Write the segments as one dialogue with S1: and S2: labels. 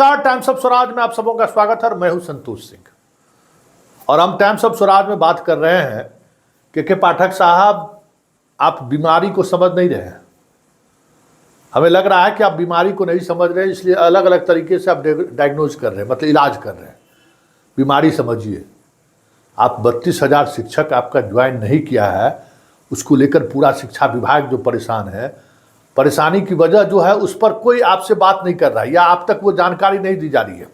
S1: Times of Swaraj में आप सबों का स्वागत है। मैं हूं संतोष सिंह और हम टाइम्स ऑफ स्वराज में बात कर रहे हैं कि पाठक साहब, आप बीमारी को समझ नहीं रहे हैं। हमें लग रहा है कि आप बीमारी को नहीं समझ रहे हैं, इसलिए अलग अलग तरीके से आप डायग्नोज कर रहे हैं, मतलब इलाज कर रहे हैं। बीमारी समझिए। आप 32,000 शिक्षक आपका ज्वाइन नहीं किया है, उसको लेकर पूरा शिक्षा विभाग जो परेशान है, परेशानी की वजह जो है उस पर कोई आपसे बात नहीं कर रहा है या आप तक वो जानकारी नहीं दी जा रही है।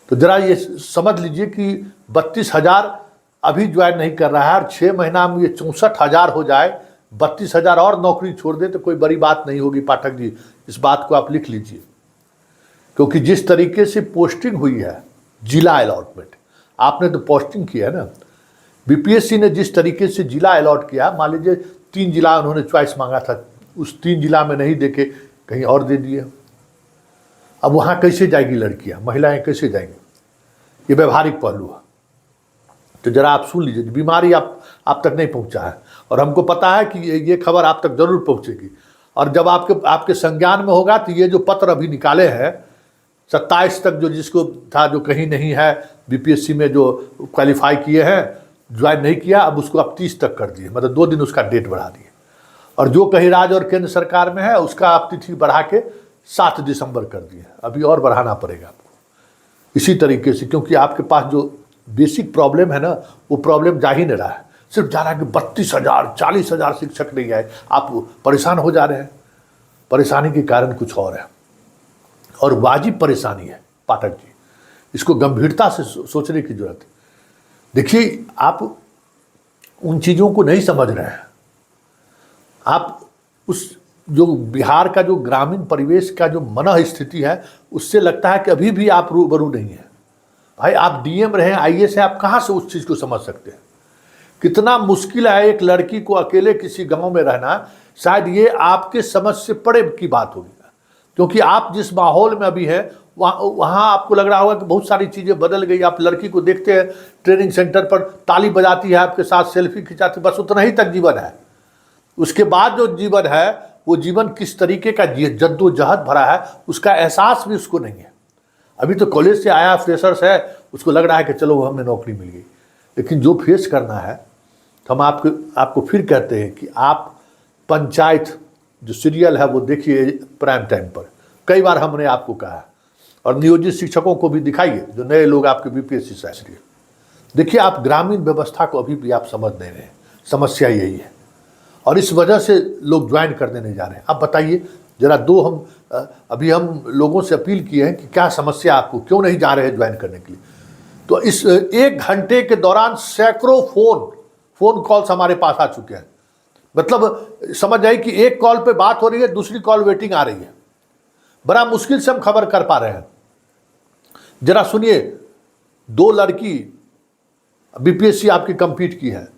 S1: तो जरा ये समझ लीजिए कि 32,000 अभी ज्वाइन नहीं कर रहा है और 6 महीना में ये 64,000 हो जाए, 32,000 और नौकरी छोड़ दे तो कोई बड़ी बात नहीं होगी। पाठक जी, इस बात को आप लिख लीजिए, क्योंकि जिस तरीके से पोस्टिंग हुई है, जिला अलॉटमेंट, आपने तो पोस्टिंग की है ना, बीपीएससी ने जिस तरीके से जिला अलॉट किया, मान लीजिए 3 जिला उन्होंने चॉइस मांगा था, उस 3 जिला में नहीं देके कहीं और दे दिए। अब वहाँ कैसे जाएगी लड़कियाँ, महिलाएं कैसे जाएंगी? ये व्यवहारिक पहलू है। तो जरा आप सुन लीजिए, बीमारी आप तक नहीं पहुँचा है और हमको पता है कि ये खबर आप तक जरूर पहुँचेगी। और जब आपके संज्ञान में होगा तो ये जो पत्र अभी निकाले हैं 27 तक, जो जिसको था, जो कहीं नहीं है बीपीएससी में, जो क्वालिफाई किए हैं, ज्वाइन नहीं किया, अब उसको आप 30 तक कर दिए, मतलब 2 दिन उसका डेट बढ़ा दिए। और जो कहीं राज्य और केंद्र सरकार में है उसका आप तिथि बढ़ा के 7 दिसंबर कर दिए। अभी और बढ़ाना पड़ेगा आपको इसी तरीके से, क्योंकि आपके पास जो बेसिक प्रॉब्लम है ना, वो प्रॉब्लम जा ही नहीं रहा है। सिर्फ जा रहा है कि 32,000 40,000 शिक्षक नहीं आए, आप परेशान हो जा रहे हैं। परेशानी के कारण कुछ और है और वाजिब परेशानी है। पाठक जी, इसको गंभीरता से सोचने की जरूरत है। देखिए, आप उन चीज़ों को नहीं समझ रहे हैं। आप उस जो बिहार का जो ग्रामीण परिवेश का जो मन स्थिति है, उससे लगता है कि अभी भी आप रूबरू नहीं है। भाई, आप डीएम रहे, आईएएस है, आप कहाँ से उस चीज़ को समझ सकते हैं? कितना मुश्किल है एक लड़की को अकेले किसी गांव में रहना। शायद ये आपके समझ से परे की बात होगी, क्योंकि आप जिस माहौल में अभी हैं वहाँ आपको लग रहा होगा कि बहुत सारी चीज़ें बदल गई। आप लड़की को देखते हैं ट्रेनिंग सेंटर पर, ताली बजाती है, आपके साथ सेल्फी खिंचाती, बस उतना ही तक जीवन है। उसके बाद जो जीवन है, वो जीवन किस तरीके का जद्दोजहद भरा है, उसका एहसास भी उसको नहीं है। अभी तो कॉलेज से आया, फ्रेशर्स है, उसको लग रहा है कि चलो हमें नौकरी मिल गई। लेकिन जो फेस करना है, तो हम आपको फिर कहते हैं कि आप पंचायत जो सीरियल है वो देखिए प्राइम टाइम पर। कई बार हमने आपको कहा है, और नियोजित शिक्षकों को भी दिखाइए, जो नए लोग आपके बीपीएससी से सीरियल देखिए। आप ग्रामीण व्यवस्था को अभी भी आप समझ नहीं रहे। समस्या यही है और इस वजह से लोग ज्वाइन करने नहीं जा रहे हैं। अब बताइए जरा, अभी हम लोगों से अपील किए हैं कि क्या समस्या आपको, क्यों नहीं जा रहे हैं ज्वाइन करने के लिए। तो इस 1 घंटे के दौरान सैकड़ों फोन कॉल्स हमारे पास आ चुके हैं। मतलब समझ जाइए कि एक कॉल पे बात हो रही है, दूसरी कॉल वेटिंग आ रही है। बड़ा मुश्किल से हम खबर कर पा रहे हैं। जरा सुनिए, 2 लड़की बीपीएससी आपकी कंपीट की है,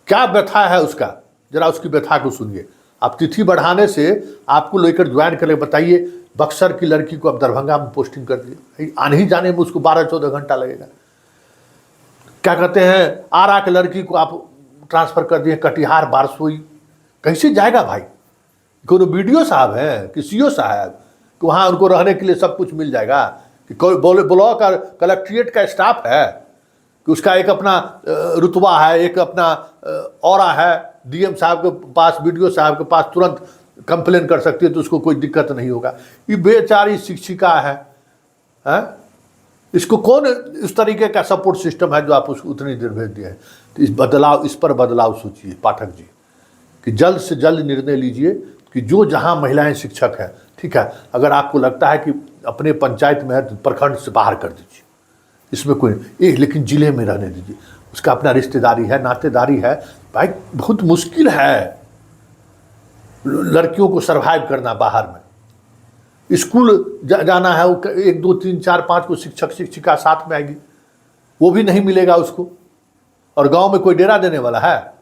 S1: क्या व्यथा है उसका, जरा उसकी व्यथा को सुनिए। आप तिथि बढ़ाने से आपको लेकर ज्वाइन कर ले, बताइए बक्सर की लड़की को आप दरभंगा में पोस्टिंग कर दिए, आने ही जाने में उसको 12-14 घंटा लगेगा। क्या कहते हैं, आरा की लड़की को आप ट्रांसफ़र कर दिए कटिहार बारसोई, कैसे जाएगा भाई? कोई बीडीओ साहब है कि सीओ साहब कि वहाँ उनको रहने के लिए सब कुछ मिल जाएगा? कि कोई ब्लॉक और कलेक्ट्रेट का स्टाफ है कि उसका एक अपना रुतबा है, एक अपना औरा है, डीएम साहब के पास, बीडीओ साहब के पास तुरंत कंप्लेन कर सकती है, तो उसको कोई दिक्कत नहीं होगा। ये बेचारी शिक्षिका है, इसको कौन इस तरीके का सपोर्ट सिस्टम है जो आप उसको उतनी देर भेज दिए हैं? तो इस पर बदलाव सोचिए पाठक जी, कि जल्द से जल्द निर्णय लीजिए कि जो जहाँ महिलाएं शिक्षक हैं, ठीक है, अगर आपको लगता है कि अपने पंचायत में है तो प्रखंड से बाहर कर दीजिए, इसमें कोई नहीं, लेकिन जिले में रहने दीजिए। उसका अपना रिश्तेदारी है, नातेदारी है। भाई, बहुत मुश्किल है लड़कियों को सरवाइव करना बाहर में। स्कूल जाना है, 1 2 3 4 5 को शिक्षक शिक्षिका साथ में आएगी, वो भी नहीं मिलेगा उसको। और गांव में कोई डेरा देने वाला है?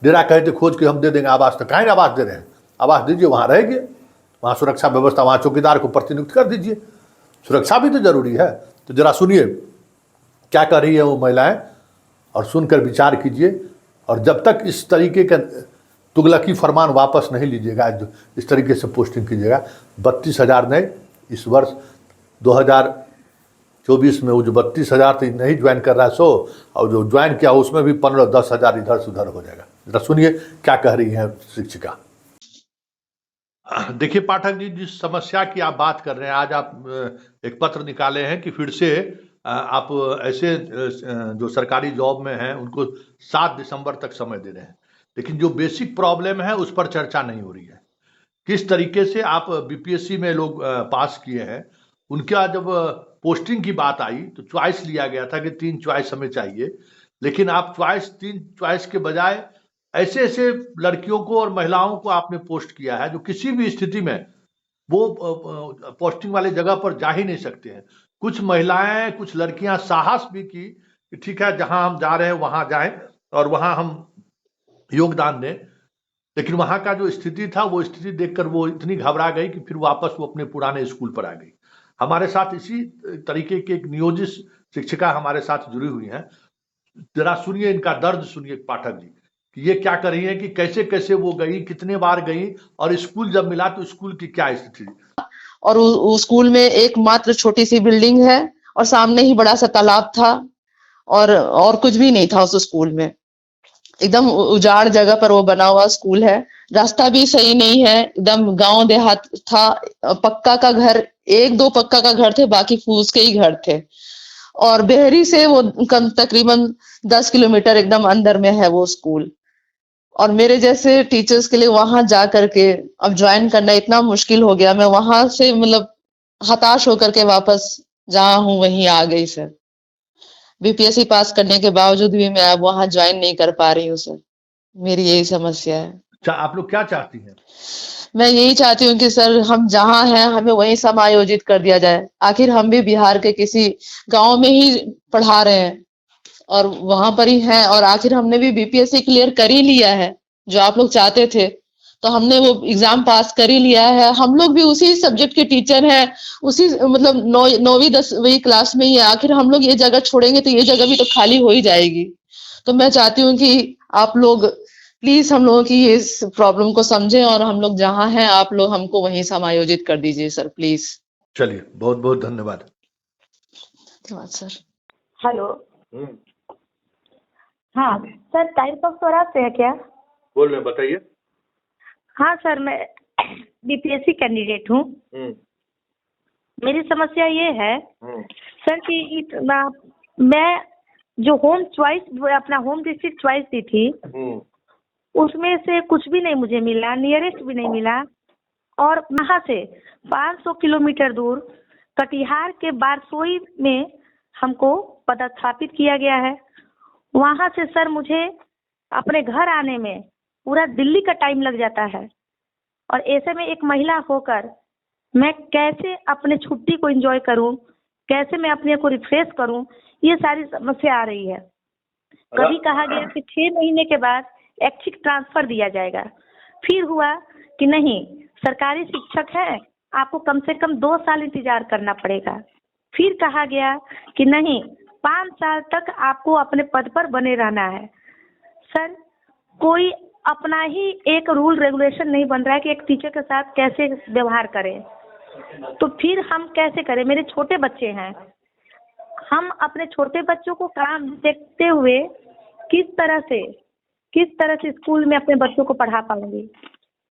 S1: डेरा कहते खोज के हम दे देंगे आवास, तो काहे आवास दे रहे हैं? आवास दीजिए, वहाँ रहेंगे, वहाँ सुरक्षा व्यवस्था, वहाँ चौकीदार को प्रतिनियुक्त कर दीजिए। सुरक्षा भी तो जरूरी है। तो जरा सुनिए क्या कर रही है वो महिलाएं, और सुनकर विचार कीजिए। और जब तक इस तरीके का तुगलकी फरमान वापस नहीं लीजिएगा, इस तरीके से पोस्टिंग कीजिएगा, 32,000 नहीं, इस वर्ष 2024 में वो जो 32,000 थी नहीं ज्वाइन कर रहा है सो, और जो ज्वाइन किया उसमें भी 15-10,000 इधर से उधर हो जाएगा। जरा सुनिए क्या कह रही है शिक्षिका। देखिए पाठक जी, जिस समस्या की आप बात कर रहे हैं, आज आप एक पत्र निकाले हैं कि फिर से आप ऐसे जो सरकारी जॉब में हैं उनको 7 दिसंबर तक समय दे रहे हैं, लेकिन जो बेसिक प्रॉब्लम है उस पर चर्चा नहीं हो रही है। किस तरीके से आप बीपीएससी में लोग पास किए हैं, उनका जब पोस्टिंग की बात आई तो चॉइस लिया गया था कि 3 चॉइस हमें चाहिए, लेकिन आप 3 चॉइस के बजाय ऐसे ऐसे लड़कियों को और महिलाओं को आपने पोस्ट किया है जो किसी भी स्थिति में वो पोस्टिंग वाले जगह पर जा ही नहीं सकते हैं। कुछ महिलाएं, कुछ लड़कियां साहस भी की कि ठीक है, जहां हम जा रहे हैं वहां जाएं और वहां हम योगदान दें, लेकिन वहां का जो स्थिति था वो स्थिति देखकर वो इतनी घबरा गई कि फिर वापस वो अपने पुराने स्कूल पर आ गई। हमारे साथ इसी तरीके की एक नियोजित शिक्षिका हमारे साथ जुड़ी हुई हैं। जरा सुनिए इनका दर्द, सुनिए पाठक जी कि ये क्या कर रही है, कि कैसे कैसे वो गई, कितने बार गई, और स्कूल जब मिला तो स्कूल की क्या स्थिति थी।
S2: और उस स्कूल में एकमात्र छोटी सी बिल्डिंग है और सामने ही बड़ा सा तालाब था और कुछ भी नहीं था उस स्कूल में। एकदम उजाड़ जगह पर वो बना हुआ स्कूल है। रास्ता भी सही नहीं है, एकदम गांव देहात था। पक्का का घर, 1-2 पक्का का घर थे, बाकी फूस के ही घर थे। और बेहरी से वो तकरीबन 10 किलोमीटर एकदम अंदर में है वो स्कूल। और मेरे जैसे टीचर्स के लिए वहां जा करके अब ज्वाइन करना इतना मुश्किल हो गया। मैं वहां से मतलब हताश होकर के वापस जहां हूं वहीं आ गई सर। बीपीएससी पास करने के बावजूद भी मैं अब वहां ज्वाइन नहीं कर पा रही हूँ सर। मेरी यही समस्या है।
S1: अच्छा, आप लोग क्या चाहती हैं?
S2: मैं यही चाहती हूँ कि सर हम जहाँ हैं हमें वहीं समायोजित कर दिया जाए। आखिर हम भी बिहार के किसी गांव में ही पढ़ा रहे हैं और वहां पर ही हैं, और आखिर हमने भी बीपीएससी क्लियर कर ही लिया है जो आप लोग चाहते थे। तो हमने वो एग्जाम पास कर ही लिया है। हम लोग भी उसी सब्जेक्ट के टीचर हैं, उसी मतलब 9वीं 10वीं क्लास में ही है। आखिर हम लोग ये जगह छोड़ेंगे तो ये जगह भी तो खाली हो ही जाएगी। तो मैं चाहती हूँ कि आप लोग प्लीज हम लोगों की इस प्रॉब्लम को समझें और हम लोग जहाँ हैं आप लोग हमको वहीं समायोजित कर दीजिए सर, प्लीज।
S1: चलिए, बहुत बहुत धन्यवाद।
S2: धन्यवाद सर।
S3: हेलो। हाँ सर, टाइम्स ऑफ स्वराज से है क्या?
S1: बोल रहे, बताइए।
S3: हाँ सर, मैं बीपीएससी कैंडिडेट हूँ। मेरी समस्या ये है सर कि मैं जो होम चॉइस, अपना होम डिस्ट्रिक्ट चॉइस दी थी, उसमें से कुछ भी नहीं मुझे मिला, नियरेस्ट भी नहीं मिला। और वहाँ से 500 किलोमीटर दूर कटिहार के बारसोई में हमको पदस्थापित किया गया है। वहाँ से सर मुझे अपने घर आने में पूरा दिल्ली का टाइम लग जाता है, और ऐसे में एक महिला होकर मैं कैसे अपने छुट्टी को एंजॉय करूं, कैसे मैं अपने को रिफ्रेश करूं, ये सारी समस्या आ रही है। कभी कहा गया कि 6 महीने के बाद ऐच्छिक ट्रांसफर दिया जाएगा, फिर हुआ कि नहीं, सरकारी शिक्षक है, आपको कम से कम 2 साल इंतजार करना पड़ेगा। फिर कहा गया कि नहीं, 5 साल तक आपको अपने पद पर बने रहना है। सर, कोई अपना ही एक रूल रेगुलेशन नहीं बन रहा है कि एक टीचर के साथ कैसे व्यवहार करें। तो फिर हम कैसे करें? मेरे छोटे बच्चे हैं, हम अपने छोटे बच्चों को काम देखते हुए किस तरह से स्कूल में अपने बच्चों को पढ़ा पाएंगे?